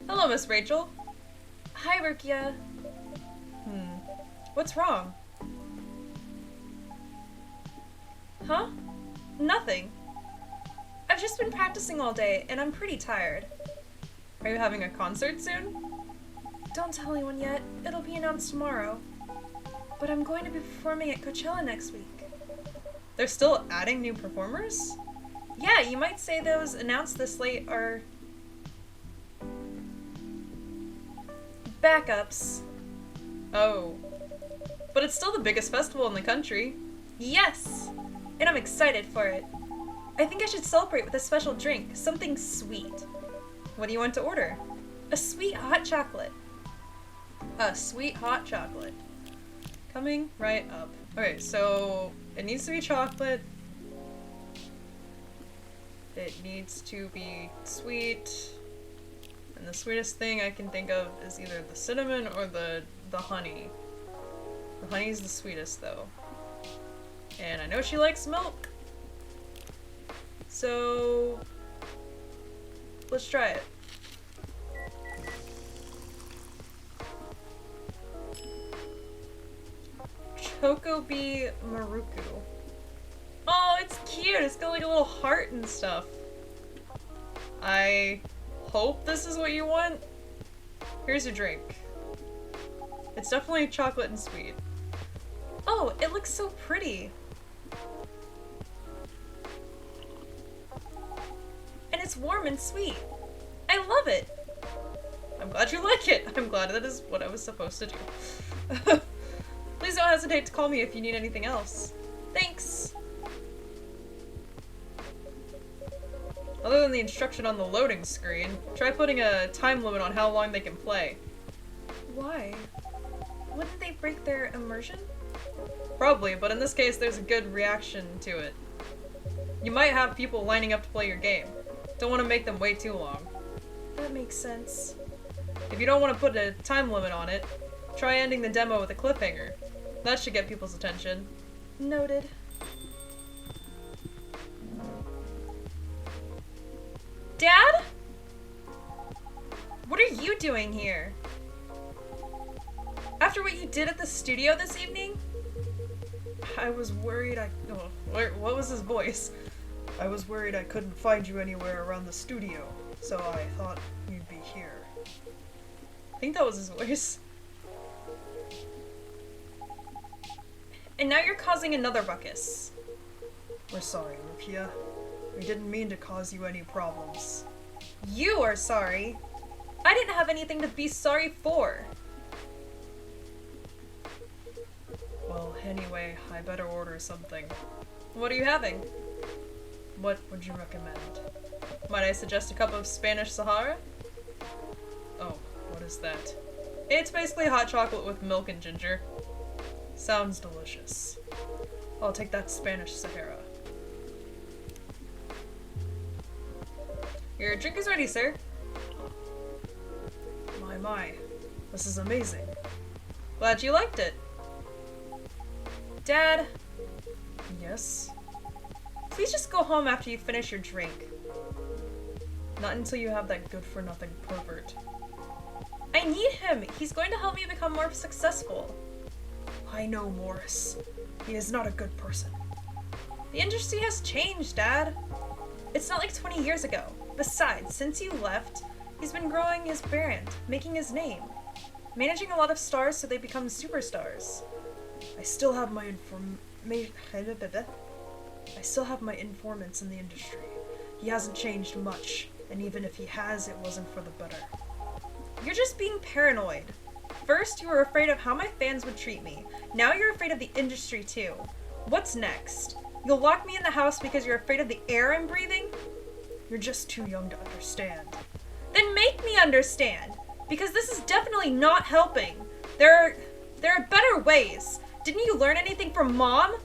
Hello, Miss Rachel. Hi, Ruekia. What's wrong? Huh? Nothing. I've just been practicing all day, and I'm pretty tired. Are you having a concert soon? Don't tell anyone yet. It'll be announced tomorrow. But I'm going to be performing at Coachella next week. They're still adding new performers? Yeah, you might say those announced this late are... backups. Oh. But it's still the biggest festival in the country. Yes! And I'm excited for it. I think I should celebrate with a special drink, something sweet. What do you want to order? A sweet hot chocolate. A sweet hot chocolate. Coming right up. Okay, so it needs to be chocolate. It needs to be sweet. And the sweetest thing I can think of is either the cinnamon or the honey. The honey's the sweetest though. And I know she likes milk. So let's try it. Chocobi Maruku. Oh, it's cute. It's got like a little heart and stuff. I hope this is what you want. Here's your drink. It's definitely chocolate and sweet. Oh, it looks so pretty. And it's warm and sweet. I love it. I'm glad you like it. I'm glad that is what I was supposed to do. Please don't hesitate to call me if you need anything else. Thanks! Other than the instruction on the loading screen, try putting a time limit on how long they can play. Why? Wouldn't they break their immersion? Probably, but in this case there's a good reaction to it. You might have people lining up to play your game. Don't want to make them wait too long. That makes sense. If you don't want to put a time limit on it, try ending the demo with a cliffhanger. That should get people's attention. Noted. Dad? What are you doing here? After what you did at the studio this evening? I was worried what was his voice? I was worried I couldn't find you anywhere around the studio, so I thought you'd be here. I think that was his voice. And now you're causing another ruckus. We're sorry, Ruekia. We didn't mean to cause you any problems. You are sorry. I didn't have anything to be sorry for. Well, anyway, I better order something. What are you having? What would you recommend? Might I suggest a cup of Spanish Sahara? Oh, what is that? It's basically hot chocolate with milk and ginger. Sounds delicious. I'll take that Spanish Sahara. Your drink is ready, sir. My. This is amazing. Glad you liked it. Dad? Yes? Please just go home after you finish your drink. Not until you have that good-for-nothing pervert. I need him! He's going to help me become more successful. I know Morris. He is not a good person. The industry has changed, Dad. It's not like 20 years ago. Besides, since you left, he's been growing his brand, making his name, managing a lot of stars so they become superstars. I still have my informants in the industry. He hasn't changed much, and even if he has, it wasn't for the better. You're just being paranoid. First, you were afraid of how my fans would treat me. Now you're afraid of the industry too. What's next? You'll lock me in the house because you're afraid of the air I'm breathing? You're just too young to understand. Then make me understand! Because this is definitely not helping. There are better ways. Didn't you learn anything from Mom?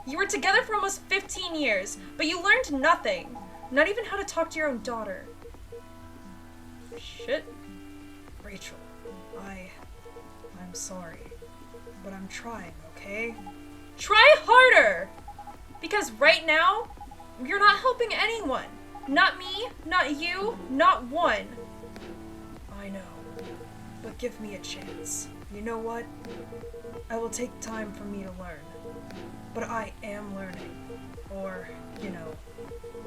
You were together for almost 15 years, but you learned nothing. Not even how to talk to your own daughter. Shit. Rachel, I'm sorry, but I'm trying, okay? Try harder! Because right now, you're not helping anyone. Not me, not you, not one. But give me a chance. You know what? I will take time for me to learn. But I am learning. Or, you know,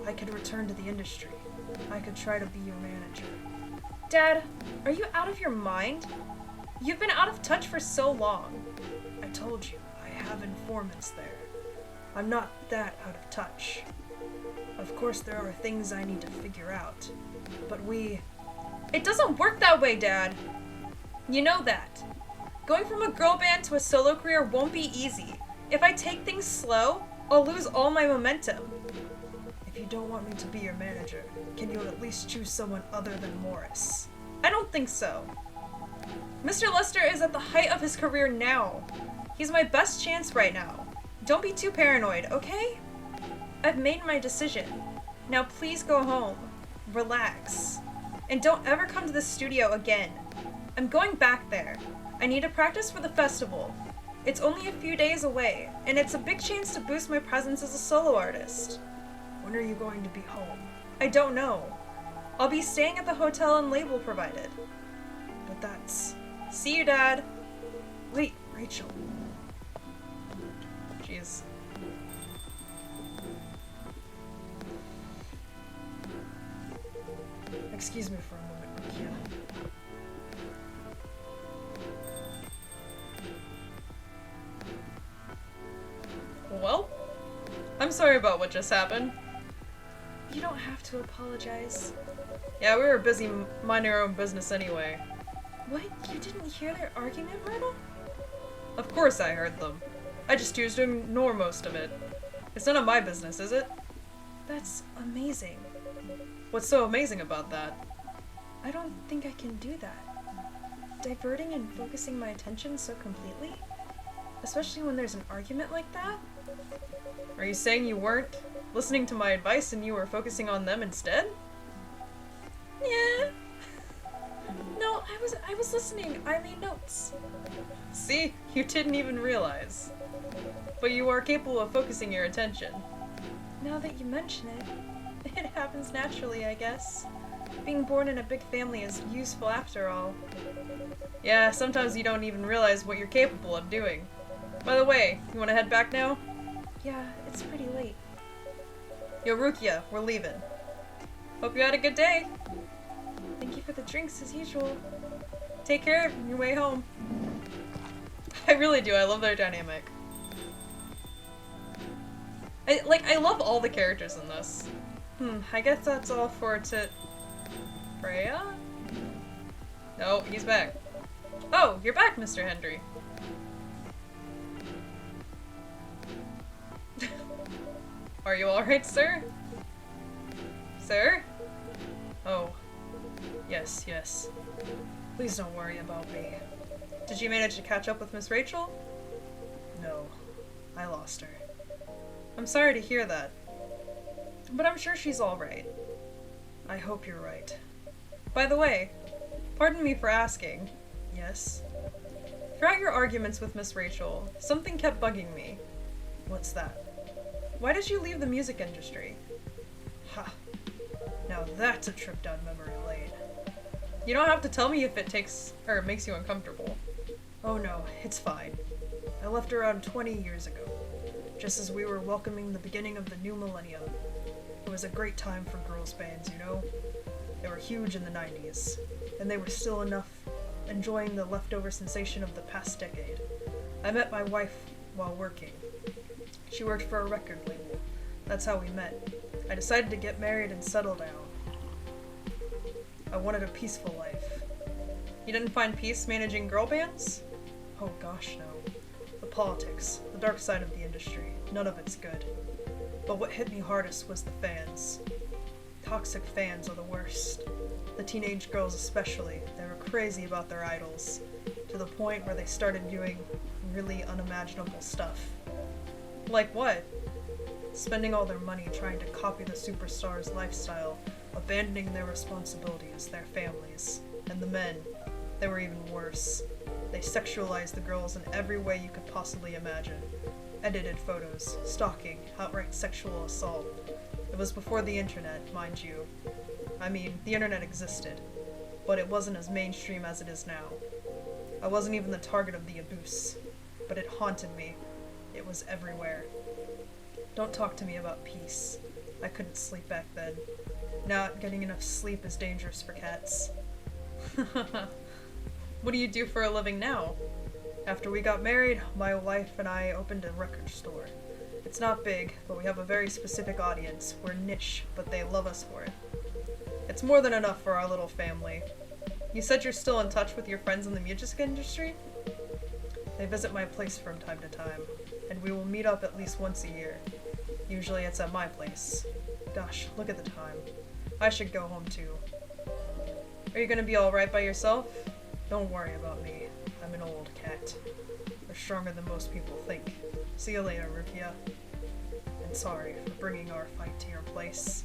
I could return to the industry. I could try to be your manager. Dad, are you out of your mind? You've been out of touch for so long. I told you, I have informants there. I'm not that out of touch. Of course, there are things I need to figure out. But It doesn't work that way, Dad. You know that. Going from a girl band to a solo career won't be easy. If I take things slow, I'll lose all my momentum. If you don't want me to be your manager, can you at least choose someone other than Morris? I don't think so. Mr. Lester is at the height of his career now. He's my best chance right now. Don't be too paranoid, okay? I've made my decision. Now please go home. Relax. And don't ever come to the studio again. I'm going back there. I need to practice for the festival. It's only a few days away, and it's a big chance to boost my presence as a solo artist. When are you going to be home? I don't know. I'll be staying at the hotel and label provided. But that's... See you, Dad. Wait, Rachel. Jeez. Excuse me for a moment, Ruekia. Well, I'm sorry about what just happened. You don't have to apologize. Yeah, we were busy minding our own business anyway. What? You didn't hear their argument, Myrtle? Of course I heard them. I just choose to ignore most of it. It's none of my business, is it? That's amazing. What's so amazing about that? I don't think I can do that. Diverting and focusing my attention so completely? Especially when there's an argument like that? Are you saying you weren't listening to my advice and you were focusing on them instead? Yeah. No, I was listening. I made notes. See? You didn't even realize. But you are capable of focusing your attention. Now that you mention it, it happens naturally, I guess. Being born in a big family is useful after all. Yeah, sometimes you don't even realize what you're capable of doing. By the way, you want to head back now? Yeah, it's pretty late. Yo, Ruekia, we're leaving. Hope you had a good day. Thank you for the drinks as usual. Take care on your way home. I really do, I love their dynamic. I love all the characters in this. I guess that's all for Freya? No, he's back. Oh, you're back, Mr. Hendry. Are you alright, sir? Sir? Oh. Yes, yes. Please don't worry about me. Did you manage to catch up with Miss Rachel? No. I lost her. I'm sorry to hear that. But I'm sure she's alright. I hope you're right. By the way, pardon me for asking. Yes? Throughout your arguments with Miss Rachel, something kept bugging me. What's that? Why did you leave the music industry? Ha. Now that's a trip down memory lane. You don't have to tell me if it makes you uncomfortable. Oh no, it's fine. I left around 20 years ago, just as we were welcoming the beginning of the new millennium. It was a great time for girls' bands, you know? They were huge in the 90s, and they were still enjoying the leftover sensation of the past decade. I met my wife while working. She worked for a record label. That's how we met. I decided to get married and settle down. I wanted a peaceful life. You didn't find peace managing girl bands? Oh gosh, no. The politics, the dark side of the industry, none of it's good. But what hit me hardest was the fans. Toxic fans are the worst. The teenage girls especially, they were crazy about their idols, to the point where they started doing really unimaginable stuff. Like what? Spending all their money trying to copy the superstars' lifestyle, abandoning their responsibilities, their families. And the men, they were even worse. They sexualized the girls in every way you could possibly imagine. Edited photos, stalking, outright sexual assault. It was before the internet, mind you. I mean, the internet existed, but it wasn't as mainstream as it is now. I wasn't even the target of the abuse, but it haunted me. It was everywhere. Don't talk to me about peace. I couldn't sleep back then. Not getting enough sleep is dangerous for cats. What do you do for a living now? After we got married, my wife and I opened a record store. It's not big, but we have a very specific audience. We're niche, but they love us for it. It's more than enough for our little family. You said you're still in touch with your friends in the music industry? They visit my place from time to time, and we will meet up at least once a year. Usually it's at my place. Gosh, look at the time. I should go home too. Are you gonna be alright by yourself? Don't worry about me. I'm an old cat. They're stronger than most people think. See you later, Ruekia. And sorry for bringing our fight to your place.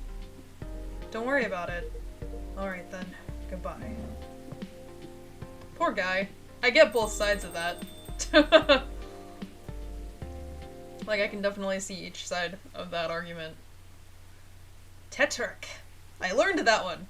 Don't worry about it. Alright then. Goodbye. Poor guy. I get both sides of that. Like, I can definitely see each side of that argument. Tetrarch. I learned that one.